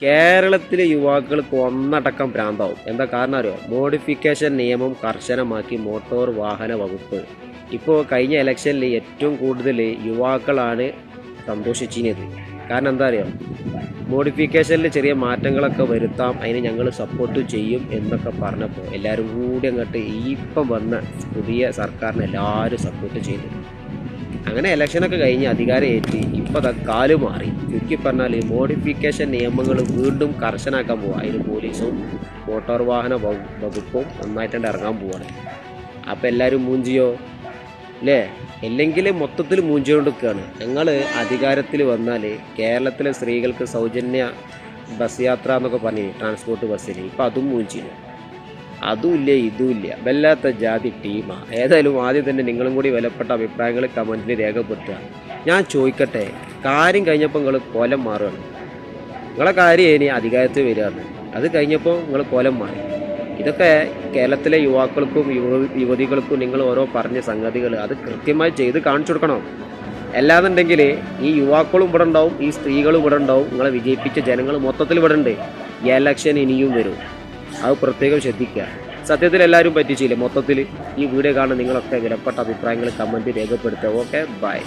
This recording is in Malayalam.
കേരളത്തിലെ യുവാക്കൾക്ക് ഒന്നടക്കം ഭ്രാന്താവും. എന്താ കാരണം അറിയോ? മോഡിഫിക്കേഷൻ നിയമം കർശനമാക്കി മോട്ടോർ വാഹന വകുപ്പ്. ഇപ്പോൾ കഴിഞ്ഞ ഇലക്ഷനിൽ ഏറ്റവും കൂടുതൽ യുവാക്കളാണ് സന്തോഷിച്ചിരുന്നത്. കാരണം എന്താ അറിയോ? മോഡിഫിക്കേഷനിൽ ചെറിയ മാറ്റങ്ങളൊക്കെ വരുത്താം, അതിന് ഞങ്ങൾ സപ്പോർട്ട് ചെയ്യും എന്നൊക്കെ പറഞ്ഞപ്പോൾ എല്ലാവരും കൂടി അങ്ങോട്ട് ഇപ്പം വന്ന പുതിയ സർക്കാരിനെ എല്ലാവരും സപ്പോർട്ട് ചെയ്തു. അങ്ങനെ ഇലക്ഷനൊക്കെ കഴിഞ്ഞ് അധികാരം ഏറ്റി ഇപ്പോൾ അത് കാല് മാറി. ചുരുക്കി പറഞ്ഞാൽ മോഡിഫിക്കേഷൻ നിയമങ്ങൾ വീണ്ടും കർശനാക്കാൻ പോവുക. അതിന് പോലീസും മോട്ടോർ വാഹന വകുപ്പും ഒന്നായിട്ടുണ്ട് ഇറങ്ങാൻ പോവാണ്. അപ്പോൾ എല്ലാവരും മൂഞ്ചിയോ അല്ലേ? അല്ലെങ്കിൽ മൊത്തത്തിൽ മൂഞ്ചിക്കൊണ്ടിരിക്കുകയാണ്. ഞങ്ങൾ അധികാരത്തിൽ വന്നാൽ കേരളത്തിലെ സ്ത്രീകൾക്ക് സൗജന്യ ബസ് യാത്ര എന്നൊക്കെ പറഞ്ഞ് ട്രാൻസ്പോർട്ട് ബസ്സിൽ ഇപ്പം അതും മൂഞ്ചിന്. അതുമില്ല ഇതുമില്ല, വല്ലാത്ത ജാതി ടീമാണ്. ഏതായാലും ആദ്യം തന്നെ നിങ്ങളും കൂടി വിലപ്പെട്ട അഭിപ്രായങ്ങൾ കമൻറ്റിൽ രേഖപ്പെടുത്തുക. ഞാൻ ചോദിക്കട്ടെ, കാര്യം കഴിഞ്ഞപ്പോൾ നിങ്ങൾ കോലം മാറുകയാണ്. നിങ്ങളെ കാര്യം ഇനി അധികാരത്തിൽ വരികയാണ്, അത് കഴിഞ്ഞപ്പോൾ നിങ്ങൾ കോലം മാറി. ഇതൊക്കെ കേരളത്തിലെ യുവാക്കൾക്കും യുവതികൾക്കും നിങ്ങൾ ഓരോ പറഞ്ഞ സംഗതികൾ അത് കൃത്യമായി ചെയ്ത് കാണിച്ചു കൊടുക്കണം. അല്ലാന്നുണ്ടെങ്കിൽ ഈ യുവാക്കളും ഇവിടെ ഉണ്ടാവും, ഈ സ്ത്രീകളും ഇവിടെ ഉണ്ടാവും, നിങ്ങളെ വിജയിപ്പിച്ച ജനങ്ങൾ മൊത്തത്തിൽ ഇവിടെ ഉണ്ട്. ഈ ഇലക്ഷൻ ഇനിയും വരും, അത് പ്രത്യേകം ശ്രദ്ധിക്കുക. സത്യത്തിൽ എല്ലാവരും പറ്റിച്ചില്ലേ? മൊത്തത്തിൽ ഈ വീഡിയോ കാണുന്ന നിങ്ങളൊക്കെ വിലപ്പെട്ട അഭിപ്രായങ്ങൾ കമൻറ്റ് രേഖപ്പെടുത്തുക. Okay, by.